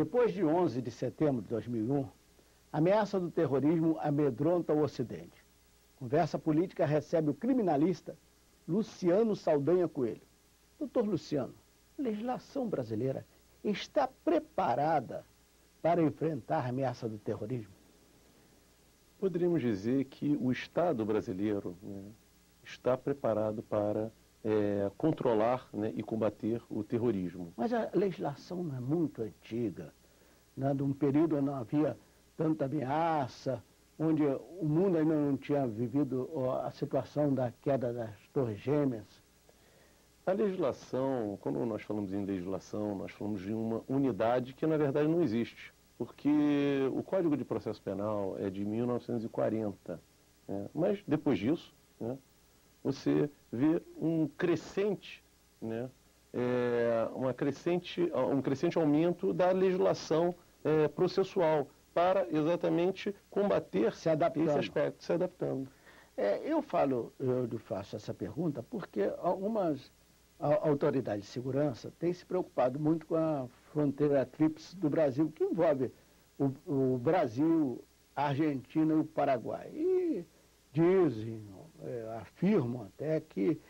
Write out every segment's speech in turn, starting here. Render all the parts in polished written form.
Depois de 11 de setembro de 2001, a ameaça do terrorismo amedronta o Ocidente. Conversa Política recebe o criminalista Luciano Saldanha Coelho. Doutor Luciano, a legislação brasileira está preparada para enfrentar a ameaça do terrorismo? Poderíamos dizer que o Estado brasileiro, né, está preparado para controlar, né, e combater o terrorismo. Mas a legislação não é muito antiga, né, de um período onde não havia tanta ameaça, onde o mundo ainda não tinha vivido a situação da queda das Torres Gêmeas. A legislação, quando nós falamos em legislação, nós falamos de uma unidade que na verdade não existe, porque o Código de Processo Penal é de 1940, né? Mas depois disso, né, você vê um crescente, né, um crescente aumento da legislação processual para exatamente combater esse aspecto, se adaptando. Eu faço essa pergunta porque algumas autoridades de segurança têm se preocupado muito com a fronteira tríplice do Brasil, que envolve o Brasil, a Argentina e o Paraguai. E dizem, afirmam até que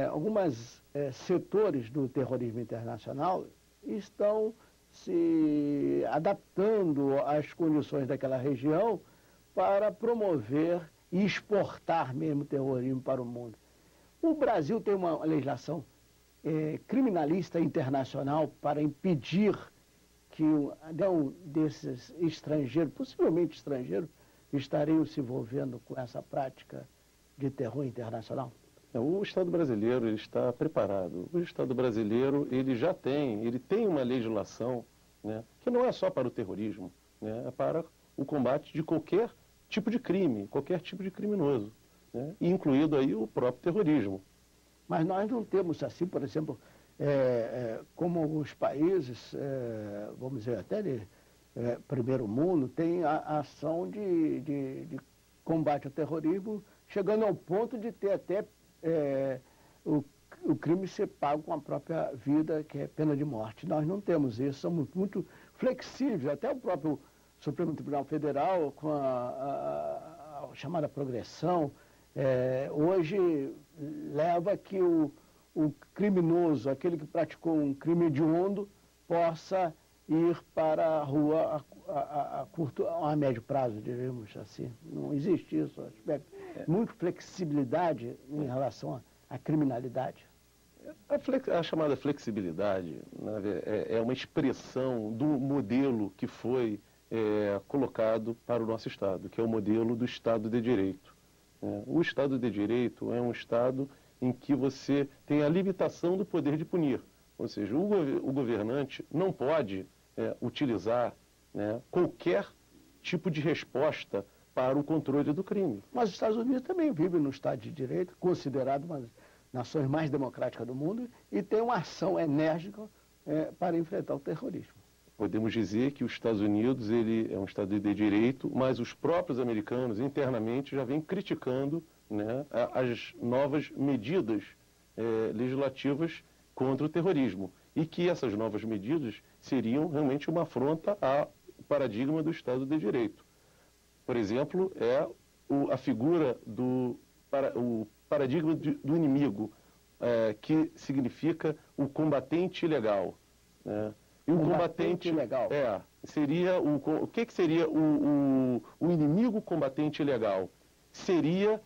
alguns setores do terrorismo internacional estão se adaptando às condições daquela região para promover e exportar mesmo terrorismo para o mundo. O Brasil tem uma legislação criminalista internacional para impedir que um desses estrangeiros, possivelmente estrangeiros, estariam se envolvendo com essa prática de terror internacional? O Estado brasileiro ele está preparado. O Estado brasileiro ele tem uma legislação, né, que não é só para o terrorismo, né, é para o combate de qualquer tipo de crime, qualquer tipo de criminoso, né, incluído aí o próprio terrorismo. Mas nós não temos assim, por exemplo, como alguns países, vamos dizer até de primeiro mundo, tem a ação de combate ao terrorismo, chegando ao ponto de ter até o crime ser pago com a própria vida, que é pena de morte. Nós não temos isso, somos muito flexíveis, até o próprio Supremo Tribunal Federal, com a chamada progressão, hoje leva que o criminoso, aquele que praticou um crime hediondo, possa ir para a rua a médio prazo, diríamos assim. Não existe isso, aspecto. Muita flexibilidade em relação à criminalidade. A chamada flexibilidade, né, é uma expressão do modelo que foi colocado para o nosso Estado, que é o modelo do Estado de Direito. O Estado de Direito é um Estado em que você tem a limitação do poder de punir. Ou seja, o governante não pode utilizar, né, qualquer tipo de resposta para o controle do crime. Mas os Estados Unidos também vivem no Estado de Direito, considerado uma das nações mais democráticas do mundo, e tem uma ação enérgica para enfrentar o terrorismo. Podemos dizer que os Estados Unidos ele é um Estado de Direito, mas os próprios americanos internamente já vêm criticando, né, as novas medidas legislativas contra o terrorismo, e que essas novas medidas seriam realmente uma afronta ao paradigma do Estado de Direito. Por exemplo, a figura o paradigma do inimigo, que significa o combatente ilegal, né? E o combatente ilegal seria o que seria o inimigo combatente ilegal? Seria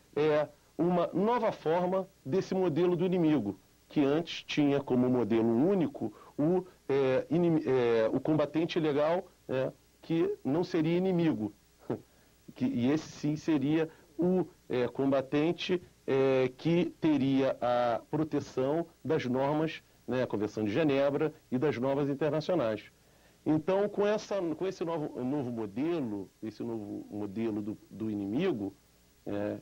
uma nova forma desse modelo do inimigo, que antes tinha como modelo único o combatente ilegal, que não seria inimigo. E esse sim seria o combatente que teria a proteção das normas, né, a Convenção de Genebra e das normas internacionais. Então, com esse novo modelo, do inimigo,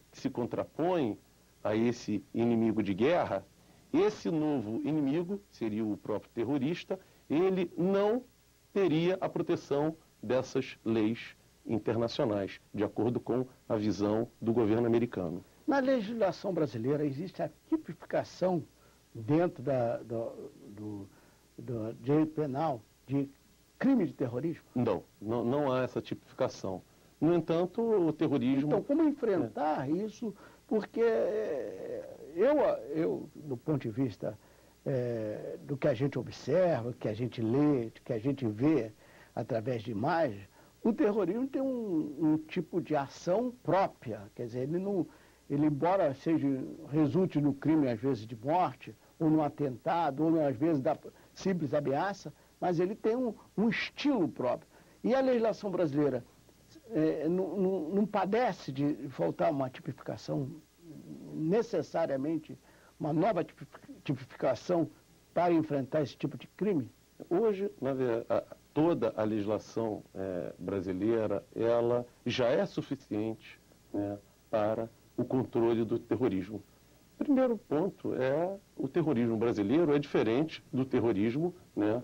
que se contrapõe a esse inimigo de guerra, esse novo inimigo, seria o próprio terrorista, ele não teria a proteção dessas leis internacionais, de acordo com a visão do governo americano. Na legislação brasileira existe a tipificação dentro do direito penal de crime de terrorismo? Não há essa tipificação. No entanto, o terrorismo... Então, como enfrentar isso? Porque eu, do ponto de vista do que a gente observa, que a gente lê, que a gente vê através de imagens, o terrorismo tem um tipo de ação própria. Quer dizer, ele embora resulte no crime, às vezes, de morte, ou no atentado, ou às vezes da simples ameaça, mas ele tem um estilo próprio. E a legislação brasileira não padece de faltar uma tipificação, necessariamente uma nova tipificação para enfrentar esse tipo de crime? Hoje, toda a legislação brasileira, ela já é suficiente, né, para o controle do terrorismo. Primeiro ponto o terrorismo brasileiro é diferente do terrorismo, né,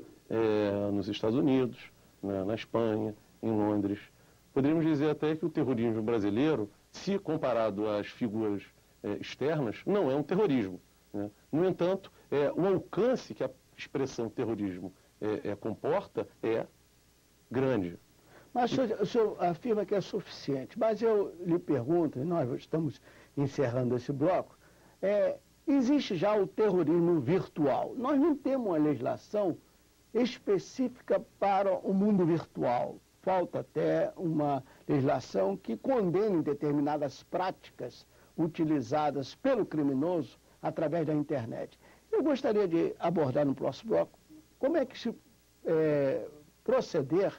nos Estados Unidos, né, na Espanha, em Londres. Poderíamos dizer até que o terrorismo brasileiro, se comparado às figuras externas, não é um terrorismo, né? No entanto, o alcance que a expressão terrorismo comporta é grande. Mas o senhor afirma que é suficiente, mas eu lhe pergunto, e nós estamos encerrando esse bloco, existe já o terrorismo virtual. Nós não temos uma legislação específica para o mundo virtual. Falta até uma legislação que condene determinadas práticas utilizadas pelo criminoso através da internet. Eu gostaria de abordar no próximo bloco como é que se proceder,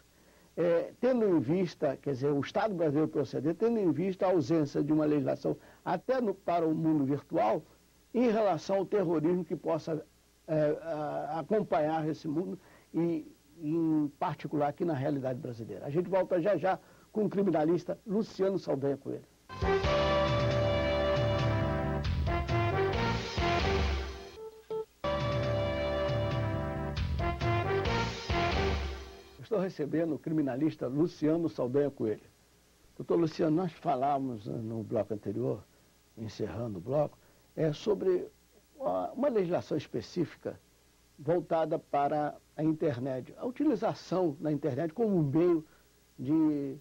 tendo em vista, quer dizer, o Estado brasileiro proceder, tendo em vista a ausência de uma legislação até para o mundo virtual, em relação ao terrorismo que possa acompanhar esse mundo e, em particular, aqui na realidade brasileira. A gente volta já já com o criminalista Luciano Saldanha Coelho. Estou recebendo o criminalista Luciano Saldanha Coelho. Doutor Luciano, nós falávamos no bloco anterior, encerrando o bloco, sobre uma legislação específica voltada para a internet. A utilização da internet como um meio de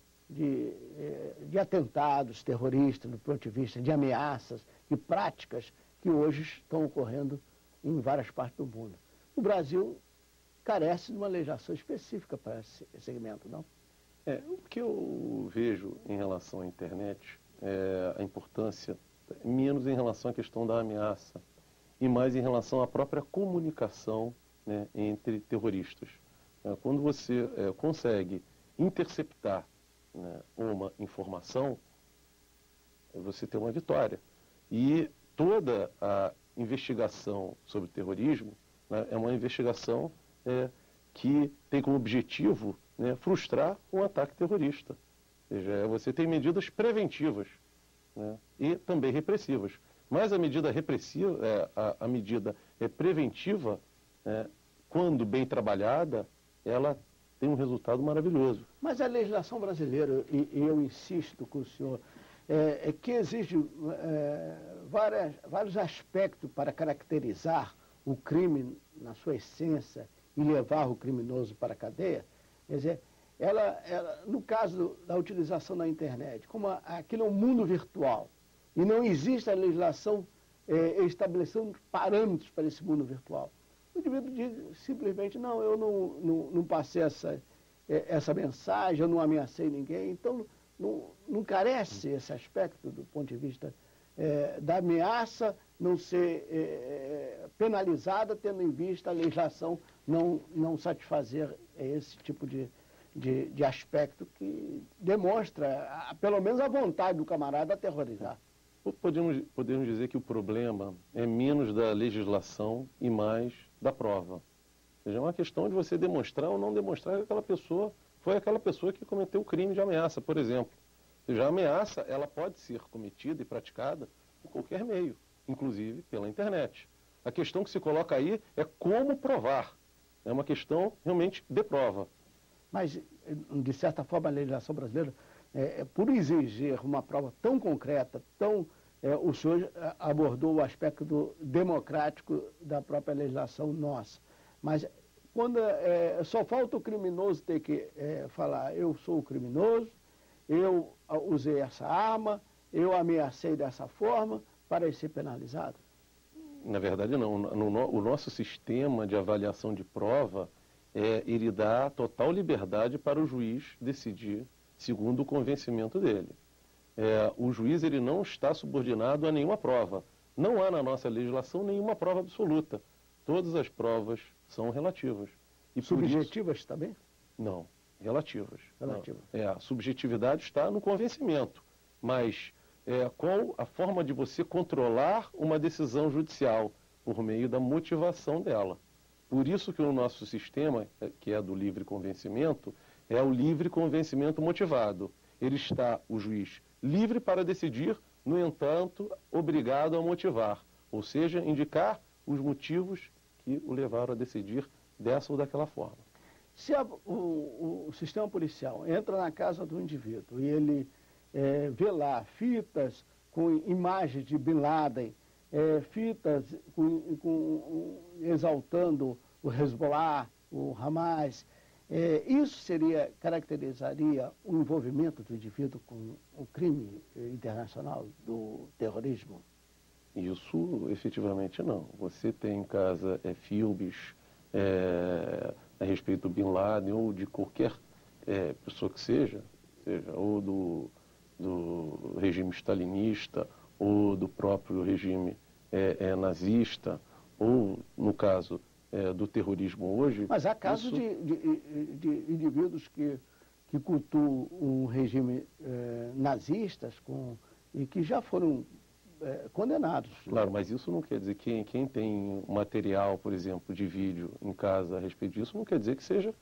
atentados terroristas, do ponto de vista de ameaças e práticas que hoje estão ocorrendo em várias partes do mundo. O Brasil carece de uma legislação específica para esse segmento, não? O que eu vejo em relação à internet é a importância, menos em relação à questão da ameaça, e mais em relação à própria comunicação, né, entre terroristas. Quando você consegue interceptar, né, uma informação, você tem uma vitória. E toda a investigação sobre terrorismo, né, é uma investigação que tem como objetivo, né, frustrar um ataque terrorista. Ou seja, você tem medidas preventivas, né, e também repressivas. Mas a medida repressiva, a medida preventiva, quando bem trabalhada, ela tem um resultado maravilhoso. Mas a legislação brasileira, e eu insisto com o senhor, que exige vários aspectos para caracterizar o crime na sua essência e levar o criminoso para a cadeia. Quer dizer, no caso da utilização da internet, como aquilo é um mundo virtual, e não existe a legislação estabelecendo parâmetros para esse mundo virtual. O indivíduo diz simplesmente, não, eu não passei essa mensagem, eu não ameacei ninguém. Então, não carece esse aspecto do ponto de vista da ameaça não ser penalizada, tendo em vista a legislação não satisfazer esse tipo de aspecto que demonstra, pelo menos, a vontade do camarada aterrorizar. Podemos dizer que o problema é menos da legislação e mais da prova. Ou seja, é uma questão de você demonstrar ou não demonstrar que aquela pessoa foi aquela pessoa que cometeu o crime de ameaça, por exemplo. Ou seja, a ameaça, ela pode ser cometida e praticada por qualquer meio, inclusive pela internet. A questão que se coloca aí é como provar. É uma questão realmente de prova. Mas, de certa forma, a legislação brasileira, por exigir uma prova tão concreta, o senhor abordou o aspecto democrático da própria legislação nossa. Mas, quando só falta o criminoso ter que falar, eu sou o criminoso, eu usei essa arma, eu ameacei dessa forma para ele ser penalizado? Na verdade, não. O nosso sistema de avaliação de prova, ele dá total liberdade para o juiz decidir segundo o convencimento dele. O juiz ele não está subordinado a nenhuma prova. Não há na nossa legislação nenhuma prova absoluta. Todas as provas são relativas. E subjetivas também? Não, relativas. Relativas. A subjetividade está no convencimento, mas qual a forma de você controlar uma decisão judicial? Por meio da motivação dela. Por isso que o nosso sistema, que é do livre convencimento, é o livre convencimento motivado. Ele está, o juiz, livre para decidir, no entanto, obrigado a motivar, ou seja, indicar os motivos que o levaram a decidir dessa ou daquela forma. Se o sistema policial entra na casa do indivíduo e ele vê lá fitas com imagens de Bin Laden, fitas exaltando o Hezbollah, o Hamas, isso caracterizaria o envolvimento do indivíduo com o crime internacional do terrorismo? Isso, efetivamente, não. Você tem em casa filmes a respeito do Bin Laden ou de qualquer pessoa que seja ou do regime stalinista ou do próprio regime nazista, ou, no caso do terrorismo hoje... Mas há casos de indivíduos que cultuam um regime nazistas e que já foram condenados. Claro, mas isso não quer dizer que quem tem material, por exemplo, de vídeo em casa a respeito disso, não quer dizer que seja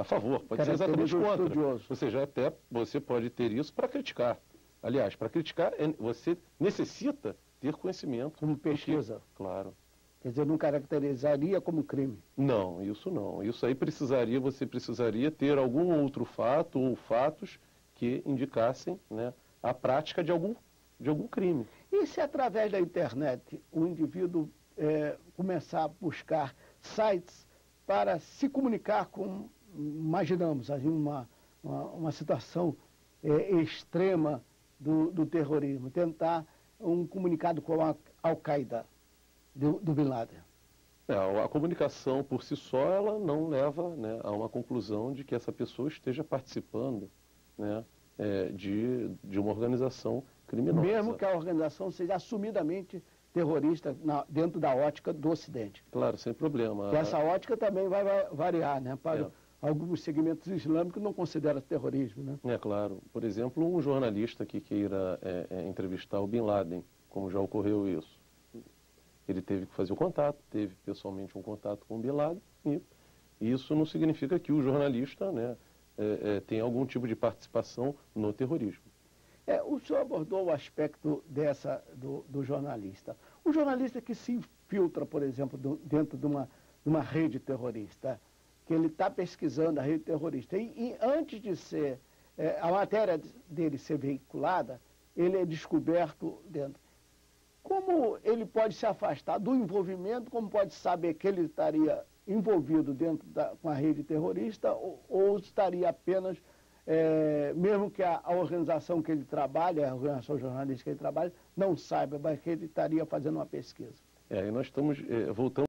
a favor, pode ser exatamente contra. Ou seja, até você pode ter isso para criticar. Aliás, para criticar, você necessita ter conhecimento. Como pesquisa. Claro. Quer dizer, não caracterizaria como crime? Não, isso não. Isso aí você precisaria ter algum outro fato ou fatos que indicassem, né, a prática de algum crime. E se através da internet o indivíduo começar a buscar sites para se comunicar com, imaginamos, uma situação extrema do terrorismo, tentar um comunicado com a Al-Qaeda do Bin Laden? A comunicação por si só, ela não leva, né, a uma conclusão de que essa pessoa esteja participando, né, de uma organização criminosa. Mesmo que a organização seja assumidamente terrorista dentro da ótica do Ocidente. Claro, sem problema. Que essa ótica também vai variar, né, para alguns segmentos islâmicos não consideram terrorismo, né? É claro. Por exemplo, um jornalista que queira entrevistar o Bin Laden, como já ocorreu isso, ele teve que fazer o contato, teve pessoalmente um contato com o Bin Laden, e isso não significa que o jornalista, né, tem algum tipo de participação no terrorismo. O senhor abordou o aspecto do jornalista. O jornalista que se infiltra, por exemplo, dentro de uma rede terrorista, que ele está pesquisando a rede terrorista, e antes de ser a matéria dele ser veiculada, ele é descoberto dentro. Como ele pode se afastar do envolvimento, como pode saber que ele estaria envolvido com a rede terrorista ou estaria apenas, mesmo que a organização que ele trabalha, a organização jornalística que ele trabalha, não saiba, mas que ele estaria fazendo uma pesquisa? E nós estamos voltando